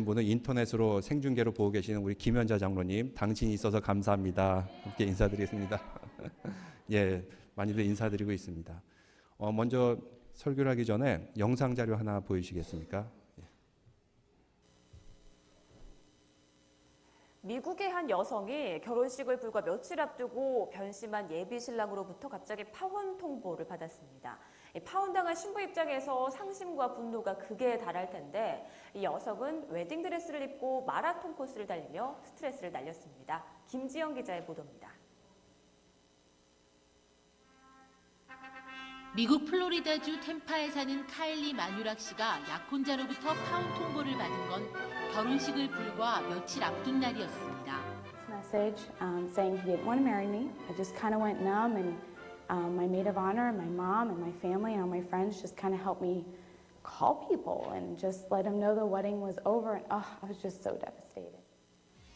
분은 인터넷으로 생중계로 보고 계시는 우리 김현자 장로님, 당신이 있어서 감사합니다. 함께 인사드리겠습니다. 예, 많이들 인사드리고 있습니다. 먼저 설교를 하기 전에 영상 자료 하나 보여주시겠습니까? 미국의 한 여성이 결혼식을 불과 며칠 앞두고 변심한 예비 신랑으로부터 갑자기 파혼 통보를 받았습니다. 파혼당한 신부 입장에서 상심과 분노가 극에 달할 텐데 이 여성은 웨딩드레스를 입고 마라톤 코스를 달리며 스트레스를 날렸습니다. 김지영 기자의 보도입니다. 미국 플로리다주 템파에 사는 카일리 마뉴락 씨가 약혼자로부터 파혼 통보를 받은 건 결혼식을 불과 며칠 앞둔 날이었습니다. Message saying he didn't want to marry me. I just kind of went numb, and my maid of honor, my mom, and my family, and all my friends just kind of helped me call people and just let them know the wedding was over. And I was just so devastated.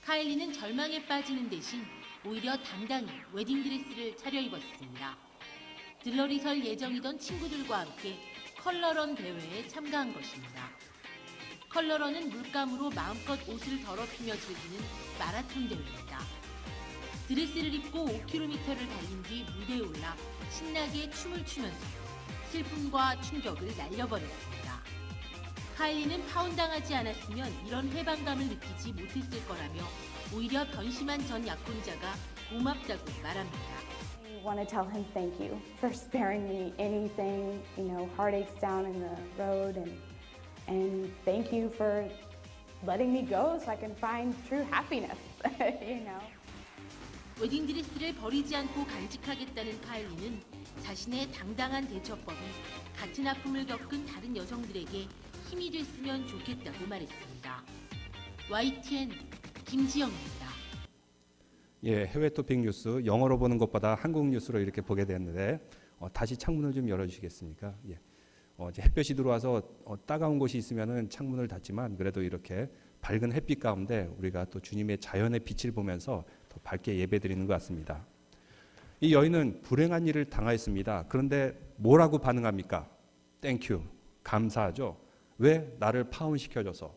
카일리는 절망에 빠지는 대신 오히려 당당히 웨딩드레스를 차려입었습니다. 들러리 설 예정이던 친구들과 함께 컬러런 대회에 참가한 것입니다. 컬러런은 물감으로 마음껏 옷을 더럽히며 즐기는 마라톤 대회입니다. 드레스를 입고 5km를 달린 뒤 무대에 올라 신나게 춤을 추면서 슬픔과 충격을 날려버렸습니다. 카일리는 파혼당하지 않았으면 이런 해방감을 느끼지 못했을 거라며 오히려 변심한 전 약혼자가 고맙다고 말합니다. I want to tell him thank you for sparing me anything, heartaches down in the road, and thank you for letting me go so I can find true happiness, 웨딩드레스를 버리지 않고 간직하겠다는 카일리는 자신의 당당한 대처법이 같은 아픔을 겪은 다른 여성들에게 힘이 됐으면 좋겠다고 말했습니다. YTN 김지영입니다. 예, 해외 토픽 뉴스 영어로 보는 것보다 한국 뉴스로 이렇게 보게 됐는데 다시 창문을 좀 열어주시겠습니까? 예. 이제 햇볕이 들어와서 따가운 곳이 있으면은 창문을 닫지만 그래도 이렇게 밝은 햇빛 가운데 우리가 또 주님의 자연의 빛을 보면서 더 밝게 예배드리는 것 같습니다. 이 여인은 불행한 일을 당하였습니다. 그런데 뭐라고 반응합니까? 땡큐, 감사하죠. 왜 나를 파혼시켜줘서?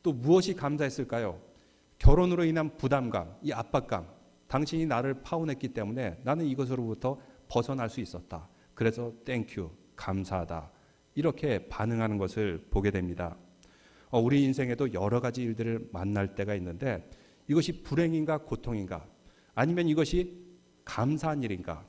또 무엇이 감사했을까요? 결혼으로 인한 부담감, 이 압박감. 당신이 나를 파혼했기 때문에 나는 이것으로부터 벗어날 수 있었다. 그래서 땡큐, 감사하다. 이렇게 반응하는 것을 보게 됩니다. 우리 인생에도 여러 가지 일들을 만날 때가 있는데 이것이 불행인가 고통인가 아니면 이것이 감사한 일인가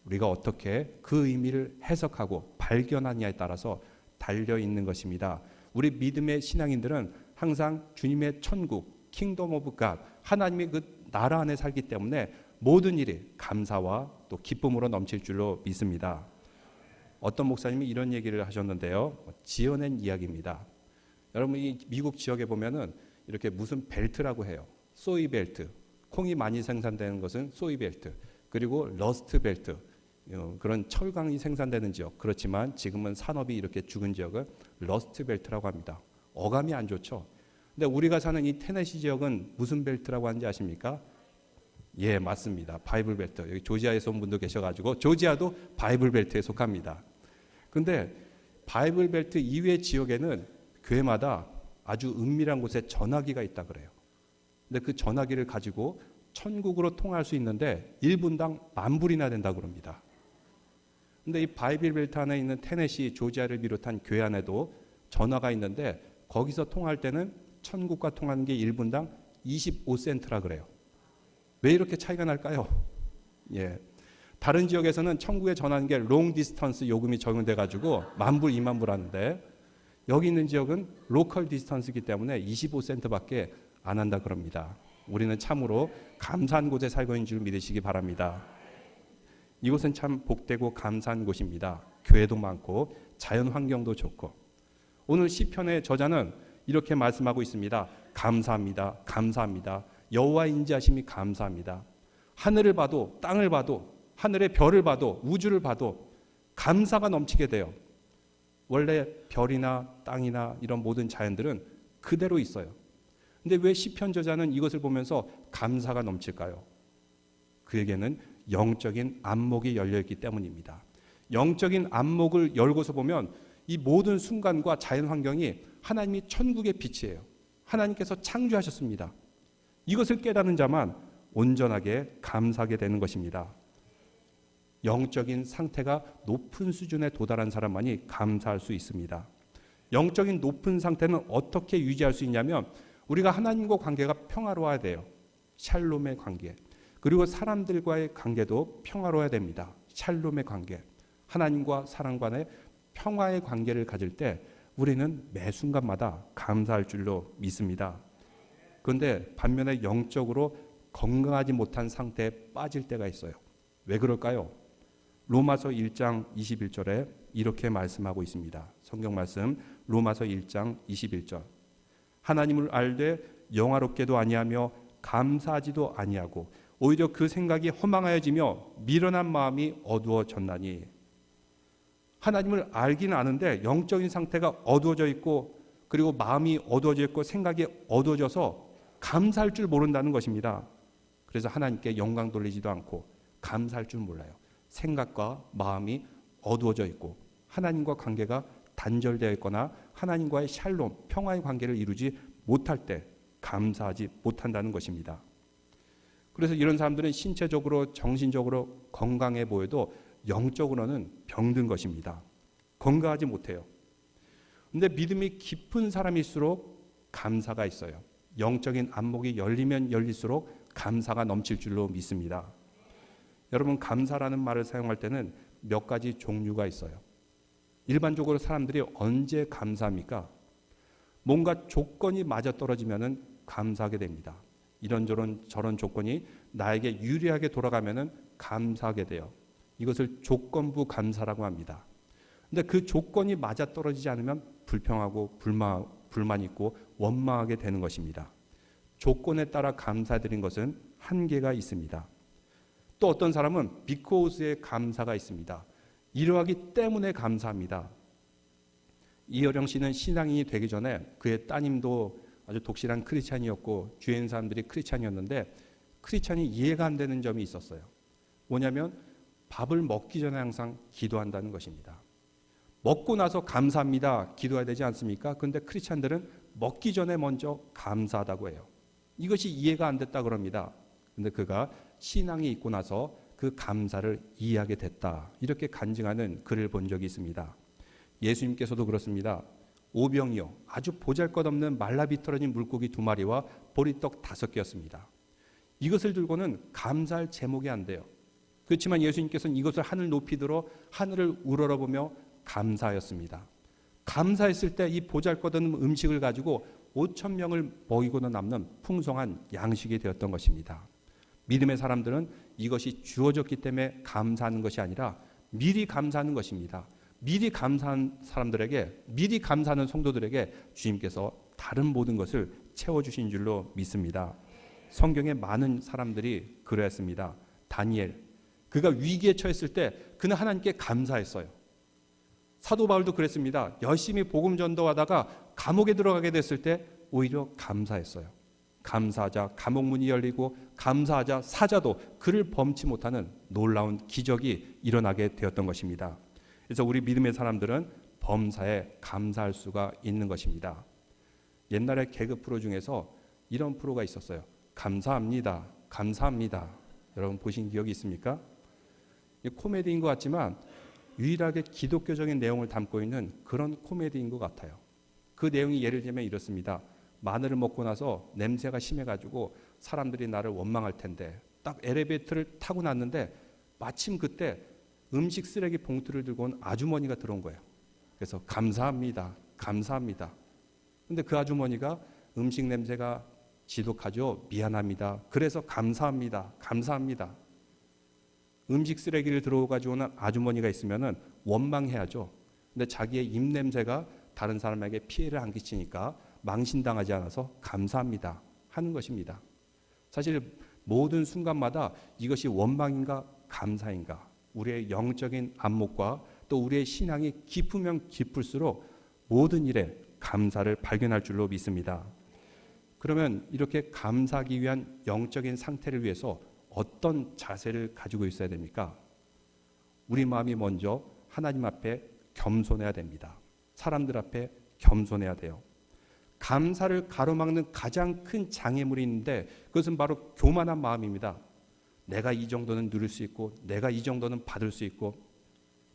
우리가 어떻게 그 의미를 해석하고 발견하느냐에 따라서 달려있는 것입니다. 우리 믿음의 신앙인들은 항상 주님의 천국, 킹덤 오브 갓, 하나님의 그 나라 안에 살기 때문에 모든 일이 감사와 또 기쁨으로 넘칠 줄로 믿습니다. 어떤 목사님이 이런 얘기를 하셨는데요. 지어낸 이야기입니다. 여러분 이 미국 지역에 보면은 이렇게 무슨 벨트라고 해요. 소이 벨트. 콩이 많이 생산되는 것은 소이 벨트. 그리고 러스트 벨트. 그런 철강이 생산되는 지역. 그렇지만 지금은 산업이 이렇게 죽은 지역은 러스트 벨트라고 합니다. 어감이 안 좋죠. 근데 우리가 사는 이 테네시 지역은 무슨 벨트라고 하는지 아십니까? 예, 맞습니다. 바이블 벨트. 여기 조지아에서 온 분도 계셔가지고 조지아도 바이블 벨트에 속합니다. 근데 바이블 벨트 이외의 지역에는 교회마다 아주 은밀한 곳에 전화기가 있다 그래요. 근데 그 전화기를 가지고 천국으로 통할 수 있는데 1분당 10,000불이나 된다고 그럽니다. 근데 이 바이블 벨트 안에 있는 테네시, 조지아를 비롯한 교회 안에도 전화가 있는데 거기서 통할 때는 천국과 통하는 게 1분당 25센트라 그래요. 왜 이렇게 차이가 날까요? 예. 다른 지역에서는 천국에 전하는 게 롱 디스턴스 요금이 적용돼 가지고 10,000불, 20,000불 하는데 여기 있는 지역은 로컬 디스턴스이기 때문에 25센트밖에 안 한다 그럽니다. 우리는 참으로 감사한 곳에 살고 있는 줄 믿으시기 바랍니다. 이곳은 참 복되고 감사한 곳입니다. 교회도 많고 자연 환경도 좋고 오늘 시편의 저자는 이렇게 말씀하고 있습니다. 감사합니다. 감사합니다. 여호와 인자하심이 감사합니다. 하늘을 봐도 땅을 봐도 하늘의 별을 봐도 우주를 봐도 감사가 넘치게 돼요. 원래 별이나 땅이나 이런 모든 자연들은 그대로 있어요. 근데 왜 시편 저자는 이것을 보면서 감사가 넘칠까요? 그에게는 영적인 안목이 열려있기 때문입니다. 영적인 안목을 열고서 보면 이 모든 순간과 자연 환경이 하나님이 천국의 빛이에요. 하나님께서 창조하셨습니다. 이것을 깨닫는 자만 온전하게 감사하게 되는 것입니다. 영적인 상태가 높은 수준에 도달한 사람만이 감사할 수 있습니다. 영적인 높은 상태는 어떻게 유지할 수 있냐면 우리가 하나님과 관계가 평화로워야 돼요. 샬롬의 관계. 그리고 사람들과의 관계도 평화로워야 됩니다. 샬롬의 관계. 하나님과 사람 간의 평화의 관계를 가질 때 우리는 매 순간마다 감사할 줄로 믿습니다. 그런데 반면에 영적으로 건강하지 못한 상태에 빠질 때가 있어요. 왜 그럴까요? 로마서 1장 21절에 이렇게 말씀하고 있습니다. 성경 말씀 로마서 1장 21절. 하나님을 알되 영화롭게도 아니하며 감사하지도 아니하고 오히려 그 생각이 허망하여지며 미련한 마음이 어두워졌나니. 하나님을 알기는 아는데 영적인 상태가 어두워져 있고 그리고 마음이 어두워져 있고 생각이 어두워져서 감사할 줄 모른다는 것입니다. 그래서 하나님께 영광 돌리지도 않고 감사할 줄 몰라요. 생각과 마음이 어두워져 있고 하나님과 관계가 단절되어 있거나 하나님과의 샬롬, 평화의 관계를 이루지 못할 때 감사하지 못한다는 것입니다. 그래서 이런 사람들은 신체적으로 정신적으로 건강해 보여도 영적으로는 병든 것입니다. 건강하지 못해요. 그런데 믿음이 깊은 사람일수록 감사가 있어요. 영적인 안목이 열리면 열릴수록 감사가 넘칠 줄로 믿습니다. 여러분, 감사라는 말을 사용할 때는 몇 가지 종류가 있어요. 일반적으로 사람들이 언제 감사합니까? 뭔가 조건이 맞아떨어지면 감사하게 됩니다. 이런저런 저런 조건이 나에게 유리하게 돌아가면 감사하게 돼요. 이것을 조건부 감사라고 합니다. 근데 그 조건이 맞아떨어지지 않으면 불평하고 불만 있고 원망하게 되는 것입니다. 조건에 따라 감사드린 것은 한계가 있습니다. 또 어떤 사람은 비코즈의 감사가 있습니다. 이러하기 때문에 감사합니다. 이여령 씨는 신앙인이 되기 전에 그의 따님도 아주 독실한 크리스찬이었고 주위에 있는 사람들이 크리스찬이었는데 크리스찬이 이해가 안 되는 점이 있었어요. 뭐냐면 밥을 먹기 전에 항상 기도한다는 것입니다. 먹고 나서 감사합니다. 기도해야 되지 않습니까? 그런데 크리스찬들은 먹기 전에 먼저 감사하다고 해요. 이것이 이해가 안 됐다 그럽니다. 그런데 그가 신앙이 있고 나서 그 감사를 이해하게 됐다. 이렇게 간증하는 글을 본 적이 있습니다. 예수님께서도 그렇습니다. 오병이어 아주 보잘것없는 말라비틀어진 물고기 2마리와 보리떡 5개였습니다. 이것을 들고는 감사할 제목이 안 돼요. 그렇지만 예수님께서는 이것을 하늘 높이 들어 하늘을 우러러보며 감사하였습니다. 감사했을 때 이 보잘것없는 음식을 가지고 5,000명을 먹이고도 남는 풍성한 양식이 되었던 것입니다. 믿음의 사람들은 이것이 주어졌기 때문에 감사하는 것이 아니라 미리 감사하는 것입니다. 미리 감사한 사람들에게, 미리 감사하는 성도들에게 주님께서 다른 모든 것을 채워주신 줄로 믿습니다. 성경에 많은 사람들이 그랬습니다. 다니엘, 그가 위기에 처했을 때 그는 하나님께 감사했어요. 사도 바울도 그랬습니다. 열심히 복음 전도하다가 감옥에 들어가게 됐을 때 오히려 감사했어요. 감사하자 감옥문이 열리고 감사하자 사자도 그를 범치 못하는 놀라운 기적이 일어나게 되었던 것입니다. 그래서 우리 믿음의 사람들은 범사에 감사할 수가 있는 것입니다. 옛날에 개그 프로 중에서 이런 프로가 있었어요. 감사합니다. 감사합니다. 여러분 보신 기억이 있습니까? 코미디인 것 같지만 유일하게 기독교적인 내용을 담고 있는 그런 코미디인 것 같아요. 그 내용이 예를 들면 이렇습니다. 마늘을 먹고 나서 냄새가 심해가지고 사람들이 나를 원망할 텐데 딱 엘리베이터를 타고 났는데 마침 그때 음식 쓰레기 봉투를 들고 온 아주머니가 들어온 거예요. 그래서 감사합니다. 감사합니다. 근데 그 아주머니가 음식 냄새가 지독하죠. 미안합니다. 그래서 감사합니다. 감사합니다. 음식 쓰레기를 들어가지고 오는 아주머니가 있으면은 원망해야죠. 근데 자기의 입 냄새가 다른 사람에게 피해를 안 끼치니까 망신당하지 않아서 감사합니다 하는 것입니다. 사실 모든 순간마다 이것이 원망인가 감사인가, 우리의 영적인 안목과 또 우리의 신앙이 깊으면 깊을수록 모든 일에 감사를 발견할 줄로 믿습니다. 그러면 이렇게 감사하기 위한 영적인 상태를 위해서 어떤 자세를 가지고 있어야 됩니까? 우리 마음이 먼저 하나님 앞에 겸손해야 됩니다. 사람들 앞에 겸손해야 돼요. 감사를 가로막는 가장 큰 장애물이 있는데 그것은 바로 교만한 마음입니다. 내가 이 정도는 누릴 수 있고 내가 이 정도는 받을 수 있고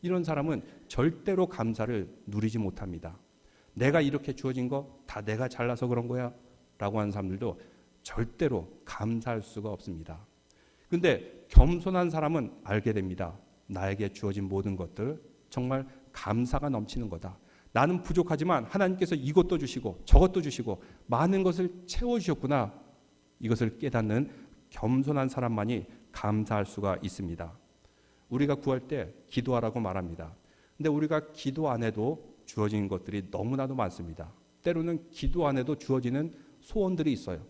이런 사람은 절대로 감사를 누리지 못합니다. 내가 이렇게 주어진 거 다 내가 잘나서 그런 거야 라고 하는 사람들도 절대로 감사할 수가 없습니다. 그런데 겸손한 사람은 알게 됩니다. 나에게 주어진 모든 것들 정말 감사가 넘치는 거다. 나는 부족하지만 하나님께서 이것도 주시고 저것도 주시고 많은 것을 채워주셨구나. 이것을 깨닫는 겸손한 사람만이 감사할 수가 있습니다. 우리가 구할 때 기도하라고 말합니다. 근데 우리가 기도 안 해도 주어진 것들이 너무나도 많습니다. 때로는 기도 안 해도 주어지는 소원들이 있어요.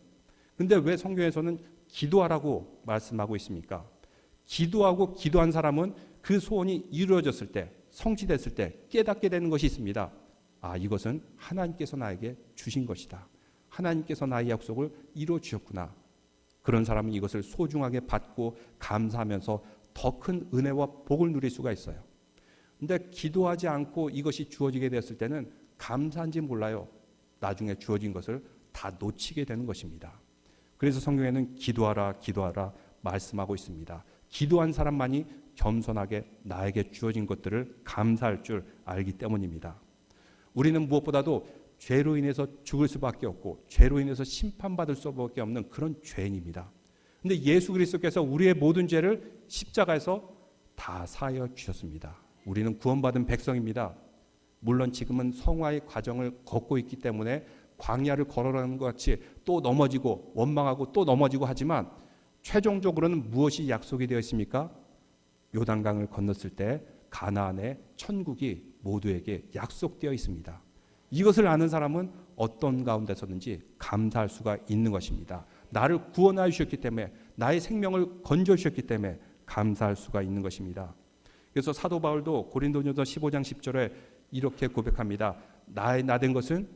근데 왜 성경에서는 기도하라고 말씀하고 있습니까? 기도하고 기도한 사람은 그 소원이 이루어졌을 때, 성취됐을 때 깨닫게 되는 것이 있습니다. 아, 이것은 하나님께서 나에게 주신 것이다. 하나님께서 나의 약속을 이루어 주셨구나. 그런 사람은 이것을 소중하게 받고 감사하면서 더 큰 은혜와 복을 누릴 수가 있어요. 근데 기도하지 않고 이것이 주어지게 되었을 때는 감사한지 몰라요. 나중에 주어진 것을 다 놓치게 되는 것입니다. 그래서 성경에는 기도하라 기도하라 말씀하고 있습니다. 기도한 사람만이 겸손하게 나에게 주어진 것들을 감사할 줄 알기 때문입니다. 우리는 무엇보다도 죄로 인해서 죽을 수밖에 없고 죄로 인해서 심판받을 수밖에 없는 그런 죄인입니다. 그런데 예수 그리스도께서 우리의 모든 죄를 십자가에서 다 사하여 주셨습니다. 우리는 구원받은 백성입니다. 물론 지금은 성화의 과정을 걷고 있기 때문에 광야를 걸어가는 것 같이 또 넘어지고 원망하고 또 넘어지고 하지만 최종적으로는 무엇이 약속이 되어 있습니까? 요단강을 건넜을 때 가나안의 천국이 모두에게 약속되어 있습니다. 이것을 아는 사람은 어떤 가운데서든지 감사할 수가 있는 것입니다. 나를 구원하여 주셨기 때문에 나의 생명을 건져 주셨기 때문에 감사할 수가 있는 것입니다. 그래서 사도 바울도 고린도전서 15장 10절에 이렇게 고백합니다. 나의 나된 것은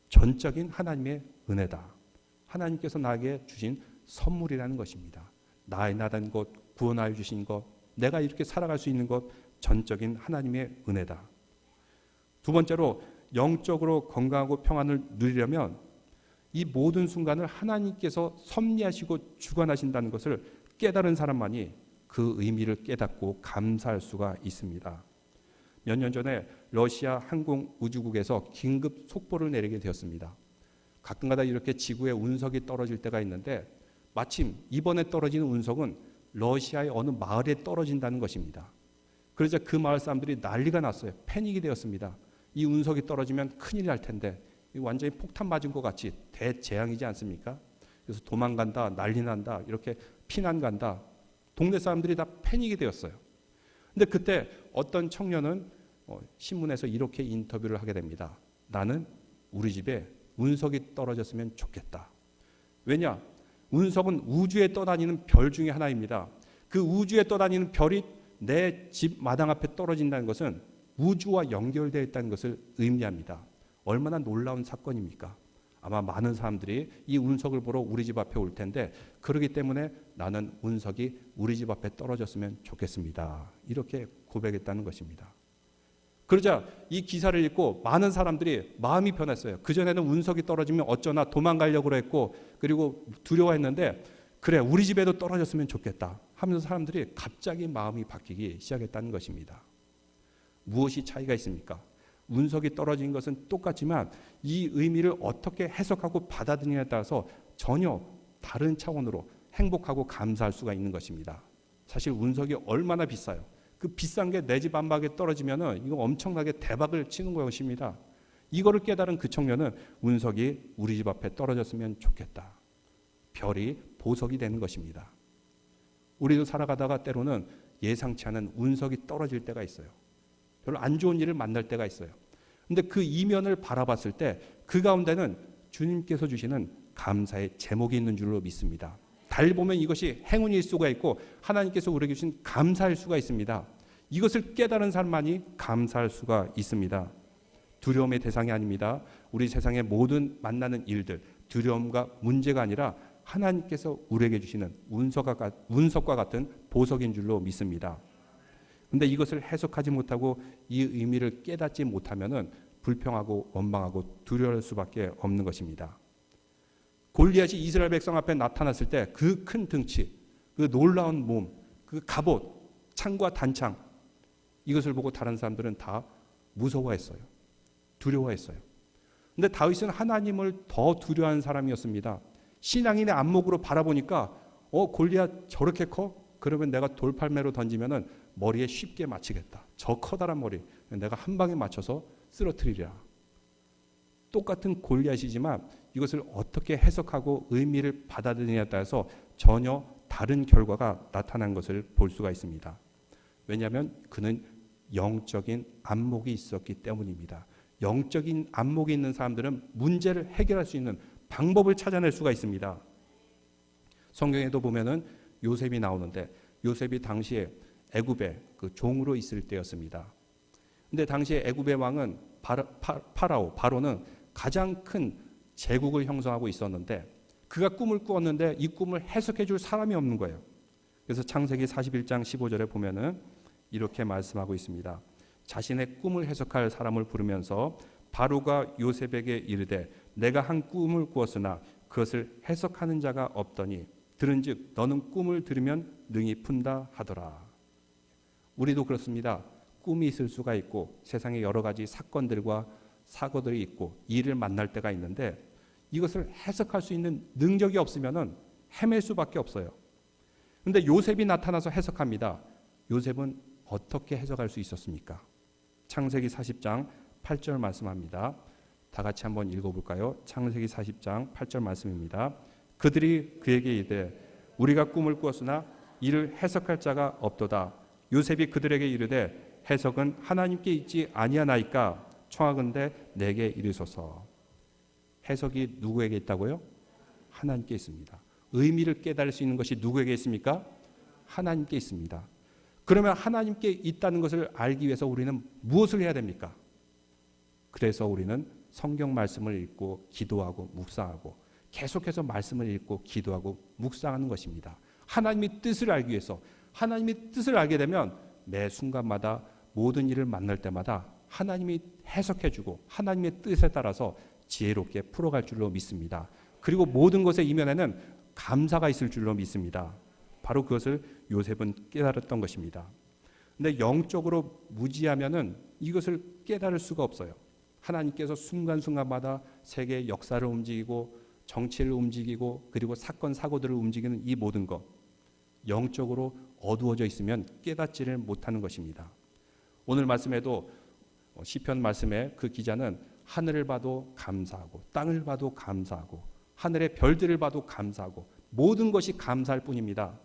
전적인 하나님의 은혜다. 하나님께서 나에게 주신 선물이라는 것입니다. 나의 나된 것, 구원하여 주신 것, 내가 이렇게 살아갈 수 있는 것, 전적인 하나님의 은혜다. 두 번째로 영적으로 건강하고 평안을 누리려면 이 모든 순간을 하나님께서 섭리하시고 주관하신다는 것을 깨달은 사람만이 그 의미를 깨닫고 감사할 수가 있습니다. 몇 년 전에 러시아 항공우주국에서 긴급 속보를 내리게 되었습니다. 가끔가다 이렇게 지구에 운석이 떨어질 때가 있는데 마침 이번에 떨어지는 운석은 러시아의 어느 마을에 떨어진다는 것입니다. 그러자 그 마을 사람들이 난리가 났어요. 패닉이 되었습니다. 이 운석이 떨어지면 큰일 날 텐데 완전히 폭탄 맞은 것 같이 대재앙이지 않습니까? 그래서 도망간다, 난리 난다, 이렇게 피난 간다. 동네 사람들이 다 패닉이 되었어요. 근데 그때 어떤 청년은 신문에서 이렇게 인터뷰를 하게 됩니다. 나는 우리 집에 운석이 떨어졌으면 좋겠다. 왜냐? 운석은 우주에 떠다니는 별 중에 하나입니다. 그 우주에 떠다니는 별이 내 집 마당 앞에 떨어진다는 것은 우주와 연결되어 있다는 것을 의미합니다. 얼마나 놀라운 사건입니까? 아마 많은 사람들이 이 운석을 보러 우리 집 앞에 올 텐데 그렇기 때문에 나는 운석이 우리 집 앞에 떨어졌으면 좋겠습니다. 이렇게 고백했다는 것입니다. 그러자 이 기사를 읽고 많은 사람들이 마음이 변했어요. 그전에는 운석이 떨어지면 어쩌나 도망가려고 했고 그리고 두려워했는데 그래 우리 집에도 떨어졌으면 좋겠다 하면서 사람들이 갑자기 마음이 바뀌기 시작했다는 것입니다. 무엇이 차이가 있습니까? 운석이 떨어진 것은 똑같지만 이 의미를 어떻게 해석하고 받아들이냐에 따라서 전혀 다른 차원으로 행복하고 감사할 수가 있는 것입니다. 사실 운석이 얼마나 비싸요. 그 비싼 게 내 집 안팎에 떨어지면은 이거 엄청나게 대박을 치는 것입니다. 이거를 깨달은 그 청년은 운석이 우리 집 앞에 떨어졌으면 좋겠다. 별이 보석이 되는 것입니다. 우리도 살아가다가 때로는 예상치 않은 운석이 떨어질 때가 있어요. 별로 안 좋은 일을 만날 때가 있어요. 근데 그 이면을 바라봤을 때 그 가운데는 주님께서 주시는 감사의 제목이 있는 줄로 믿습니다. 달리 보면 이것이 행운일 수가 있고 하나님께서 우리에게 주신 감사일 수가 있습니다. 이것을 깨달은 사람만이 감사할 수가 있습니다. 두려움의 대상이 아닙니다. 우리 세상의 모든 만나는 일들, 두려움과 문제가 아니라 하나님께서 우리에게 주시는 운석과 같은 보석인 줄로 믿습니다. 근데 이것을 해석하지 못하고 이 의미를 깨닫지 못하면은 불평하고 원망하고 두려울 수밖에 없는 것입니다. 골리앗이 이스라엘 백성 앞에 나타났을 때 그 큰 등치, 그 놀라운 몸, 그 갑옷, 창과 단창, 이것을 보고 다른 사람들은 다 무서워했어요. 두려워했어요. 근데 다윗은 하나님을 더 두려워하는 사람이었습니다. 신앙인의 안목으로 바라보니까 골리앗 저렇게 커? 그러면 내가 돌팔매로 던지면은 머리에 쉽게 맞히겠다. 저 커다란 머리 내가 한 방에 맞춰서 쓰러뜨리리라. 똑같은 골리앗이지만 이것을 어떻게 해석하고 의미를 받아들이냐에 따라서 전혀 다른 결과가 나타난 것을 볼 수가 있습니다. 왜냐하면 그는 영적인 안목이 있었기 때문입니다. 영적인 안목이 있는 사람들은 문제를 해결할 수 있는 방법을 찾아낼 수가 있습니다. 성경에도 보면은 요셉이 나오는데 요셉이 당시에 애굽의 그 종으로 있을 때였습니다. 근데 당시에 애굽의 왕은 바로는 가장 큰 제국을 형성하고 있었는데 그가 꿈을 꾸었는데 이 꿈을 해석해 줄 사람이 없는 거예요. 그래서 창세기 41장 15절에 보면은 이렇게 말씀하고 있습니다. 자신의 꿈을 해석할 사람을 부르면서 바로가 요셉에게 이르되 내가 한 꿈을 꾸었으나 그것을 해석하는 자가 없더니 들은즉 너는 꿈을 들으면 능히 푼다 하더라. 우리도 그렇습니다. 꿈이 있을 수가 있고 세상에 여러 가지 사건들과 사고들이 있고 일을 만날 때가 있는데 이것을 해석할 수 있는 능력이 없으면은 헤맬 수밖에 없어요. 그런데 요셉이 나타나서 해석합니다. 요셉은 어떻게 해석할 수 있었습니까? 창세기 40장 8절 말씀합니다. 다 같이 한번 읽어볼까요? 창세기 40장 8절 말씀입니다. 그들이 그에게 이르되 우리가 꿈을 꾸었으나 이를 해석할 자가 없도다. 요셉이 그들에게 이르되 해석은 하나님께 있지 아니하나이까 청하건대 내게 이르소서. 해석이 누구에게 있다고요? 하나님께 있습니다. 의미를 깨달을 수 있는 것이 누구에게 있습니까? 하나님께 있습니다. 그러면 하나님께 있다는 것을 알기 위해서 우리는 무엇을 해야 됩니까? 그래서 우리는 성경 말씀을 읽고 기도하고 묵상하고 계속해서 말씀을 읽고 기도하고 묵상하는 것입니다. 하나님의 뜻을 알기 위해서 하나님의 뜻을 알게 되면 매 순간마다 모든 일을 만날 때마다 하나님이 해석해주고 하나님의 뜻에 따라서 지혜롭게 풀어갈 줄로 믿습니다. 그리고 모든 것의 이면에는 감사가 있을 줄로 믿습니다. 바로 그것을 요셉은 깨달았던 것입니다. 근데 영적으로 무지하면은 이것을 깨달을 수가 없어요. 하나님께서 순간순간마다 세계의 역사를 움직이고 정치를 움직이고 그리고 사건 사고들을 움직이는 이 모든 것 영적으로 어두워져 있으면 깨닫지를 못하는 것입니다. 오늘 말씀에도 시편 말씀에 그 기자는 하늘을 봐도 감사하고 땅을 봐도 감사하고 하늘의 별들을 봐도 감사하고 모든 것이 감사할 뿐입니다.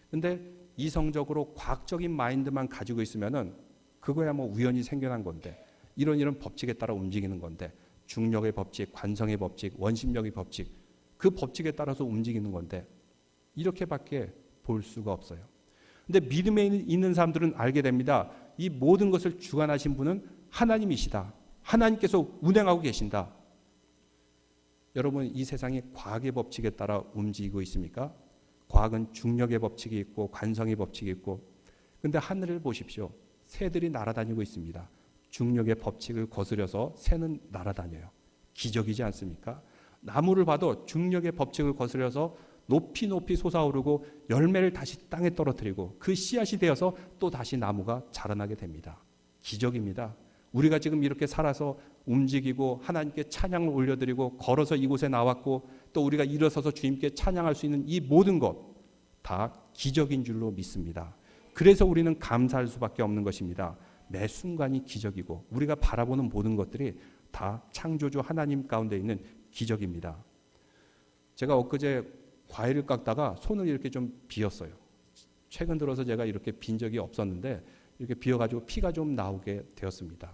그런데 이성적으로 과학적인 마인드만 가지고 있으면은 그거야 뭐 우연히 생겨난 건데 이런 법칙에 따라 움직이는 건데 중력의 법칙, 관성의 법칙, 원심력의 법칙 그 법칙에 따라서 움직이는 건데 이렇게밖에 볼 수가 없어요. 근데 믿음에 있는 사람들은 알게 됩니다. 이 모든 것을 주관하신 분은 하나님이시다. 하나님께서 운행하고 계신다. 여러분 이 세상이 과학의 법칙에 따라 움직이고 있습니까? 과학은 중력의 법칙이 있고 관성의 법칙이 있고 근데 하늘을 보십시오. 새들이 날아다니고 있습니다. 중력의 법칙을 거스려서 새는 날아다녀요. 기적이지 않습니까? 나무를 봐도 중력의 법칙을 거스려서 높이 높이 솟아오르고 열매를 다시 땅에 떨어뜨리고 그 씨앗이 되어서 또 다시 나무가 자라나게 됩니다. 기적입니다. 우리가 지금 이렇게 살아서 움직이고 하나님께 찬양을 올려드리고 걸어서 이곳에 나왔고 또 우리가 일어서서 주님께 찬양할 수 있는 이 모든 것 다 기적인 줄로 믿습니다. 그래서 우리는 감사할 수밖에 없는 것입니다. 매 순간이 기적이고 우리가 바라보는 모든 것들이 다 창조주 하나님 가운데 있는 기적입니다. 제가 엊그제 과일을 깎다가 손을 이렇게 좀 비었어요. 최근 들어서 제가 이렇게 빈 적이 없었는데 이렇게 비어가지고 피가 좀 나오게 되었습니다.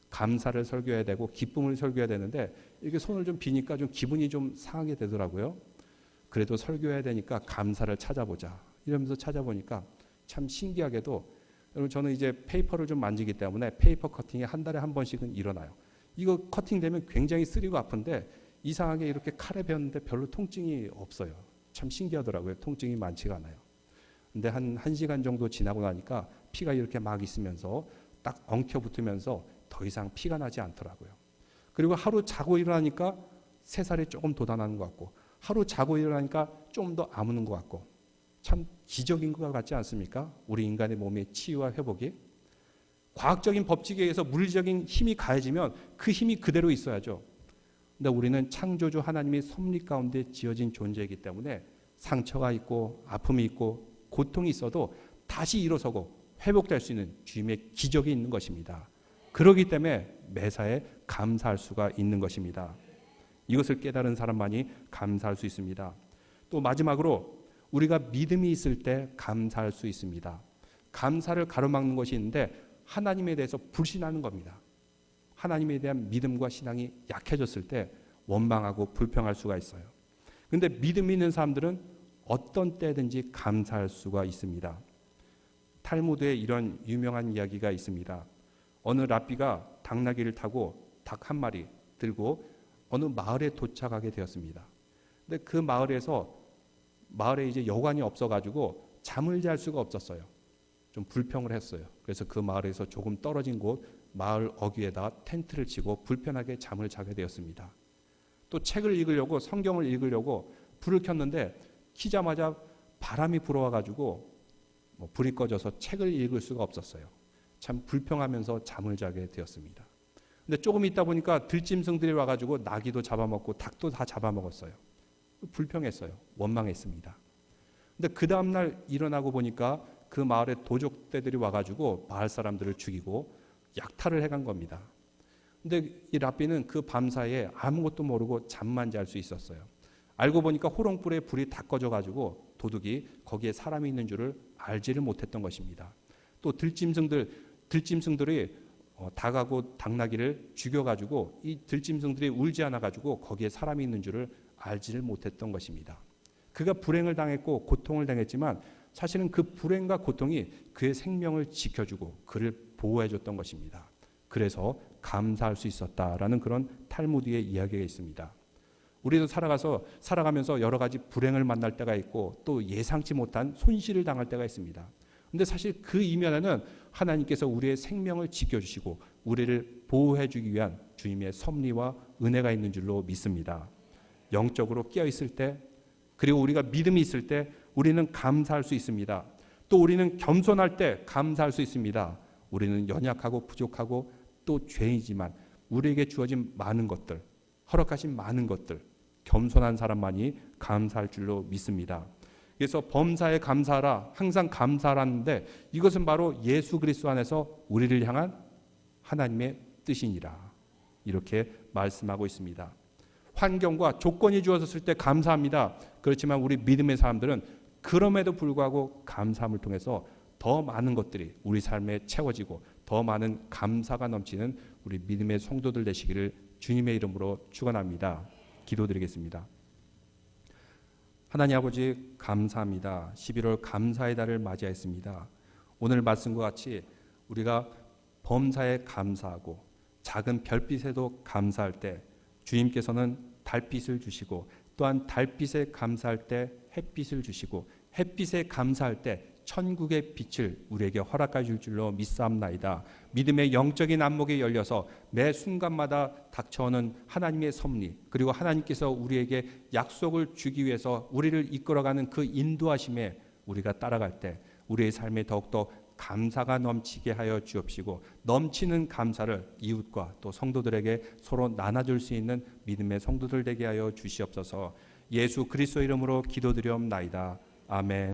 감사를 설교해야 되고 기쁨을 설교해야 되는데 이렇게 손을 좀 비니까 좀 기분이 좀 상하게 되더라고요. 그래도 설교해야 되니까 감사를 찾아보자 이러면서 찾아보니까 참 신기하게도 여러분 저는 이제 페이퍼를 좀 만지기 때문에 페이퍼 커팅이 한 달에 한 번씩은 일어나요. 이거 커팅되면 굉장히 쓰리고 아픈데 이상하게 이렇게 칼에 베었는데 별로 통증이 없어요. 참 신기하더라고요. 통증이 많지가 않아요. 근데 한 1시간 정도 지나고 나니까 피가 이렇게 막 있으면서 딱 엉켜 붙으면서 더 이상 피가 나지 않더라고요. 그리고 하루 자고 일어나니까 3살이 조금 돋아나는 것 같고, 하루 자고 일어나니까 좀 더 아무는 것 같고, 참 기적인 것 같지 않습니까? 우리 인간의 몸의 치유와 회복이. 과학적인 법칙에 의해서 물리적인 힘이 가해지면 그 힘이 그대로 있어야죠. 근데 우리는 창조주 하나님의 섭리 가운데 지어진 존재이기 때문에 상처가 있고 아픔이 있고 고통이 있어도 다시 일어서고 회복될 수 있는 주님의 기적이 있는 것입니다. 그렇기 때문에 매사에 감사할 수가 있는 것입니다. 이것을 깨달은 사람만이 감사할 수 있습니다. 또 마지막으로 우리가 믿음이 있을 때 감사할 수 있습니다. 감사를 가로막는 것이 있는데 하나님에 대해서 불신하는 겁니다. 하나님에 대한 믿음과 신앙이 약해졌을 때 원망하고 불평할 수가 있어요. 그런데 믿음 있는 사람들은 어떤 때든지 감사할 수가 있습니다. 탈무드에 이런 유명한 이야기가 있습니다. 어느 랍비가 당나귀를 타고 닭 한 마리 들고 어느 마을에 도착하게 되었습니다. 근데 그 마을에 이제 여관이 없어가지고 잠을 잘 수가 없었어요. 좀 불평을 했어요. 그래서 그 마을에서 조금 떨어진 곳 마을 어귀에다 텐트를 치고 불편하게 잠을 자게 되었습니다. 또 책을 읽으려고 성경을 읽으려고 불을 켰는데 키자마자 바람이 불어와가지고 불이 꺼져서 책을 읽을 수가 없었어요. 참 불평하면서 잠을 자게 되었습니다. 근데 조금 있다 보니까 들짐승들이 와가지고 나귀도 잡아먹고 닭도 다 잡아먹었어요. 불평했어요. 원망했습니다. 근데 그 다음날 일어나고 보니까 그 마을에 도적대들이 와가지고 마을 사람들을 죽이고 약탈을 해간 겁니다. 근데 이 랍비는 그 밤사이에 아무것도 모르고 잠만 잘 수 있었어요. 알고 보니까 호롱불에 불이 다 꺼져가지고 도둑이 거기에 사람이 있는 줄을 알지를 못했던 것입니다. 또 들짐승들이 닭하고 당나귀를 죽여가지고 이 들짐승들이 울지 않아가지고 거기에 사람이 있는 줄을 알지를 못했던 것입니다. 그가 불행을 당했고 고통을 당했지만 사실은 그 불행과 고통이 그의 생명을 지켜주고 그를 보호해줬던 것입니다. 그래서 감사할 수 있었다라는 그런 탈무드의 이야기가 있습니다. 우리도 살아가면서 여러 가지 불행을 만날 때가 있고 또 예상치 못한 손실을 당할 때가 있습니다. 근데 사실 그 이면에는 하나님께서 우리의 생명을 지켜주시고 우리를 보호해주기 위한 주님의 섭리와 은혜가 있는 줄로 믿습니다. 영적으로 깨어있을 때 그리고 우리가 믿음이 있을 때 우리는 감사할 수 있습니다. 또 우리는 겸손할 때 감사할 수 있습니다. 우리는 연약하고 부족하고 또 죄이지만 우리에게 주어진 많은 것들, 허락하신 많은 것들, 겸손한 사람만이 감사할 줄로 믿습니다. 그래서 범사에 감사하라, 항상 감사하라는데 이것은 바로 예수 그리스도 안에서 우리를 향한 하나님의 뜻이니라 이렇게 말씀하고 있습니다. 환경과 조건이 주어졌을 때 감사합니다. 그렇지만 우리 믿음의 사람들은 그럼에도 불구하고 감사함을 통해서 더 많은 것들이 우리 삶에 채워지고 더 많은 감사가 넘치는 우리 믿음의 성도들 되시기를 주님의 이름으로 축원합니다. 기도드리겠습니다. 하나님 아버지 감사합니다. 11월 감사의 달을 맞이했습니다. 오늘 말씀과 같이 우리가 범사에 감사하고 작은 별빛에도 감사할 때 주님께서는 달빛을 주시고 또한 달빛에 감사할 때 햇빛을 주시고 햇빛에 감사할 때 천국의 빛을 우리에게 허락해 줄 줄로 믿사옵나이다. 믿음의 영적인 안목이 열려서 매 순간마다 닥쳐오는 하나님의 섭리 그리고 하나님께서 우리에게 약속을 주기 위해서 우리를 이끌어가는 그 인도하심에 우리가 따라갈 때 우리의 삶에 더욱더 감사가 넘치게 하여 주옵시고 넘치는 감사를 이웃과 또 성도들에게 서로 나눠줄 수 있는 믿음의 성도들 되게 하여 주시옵소서. 예수 그리스도 이름으로 기도드리옵나이다. 아멘.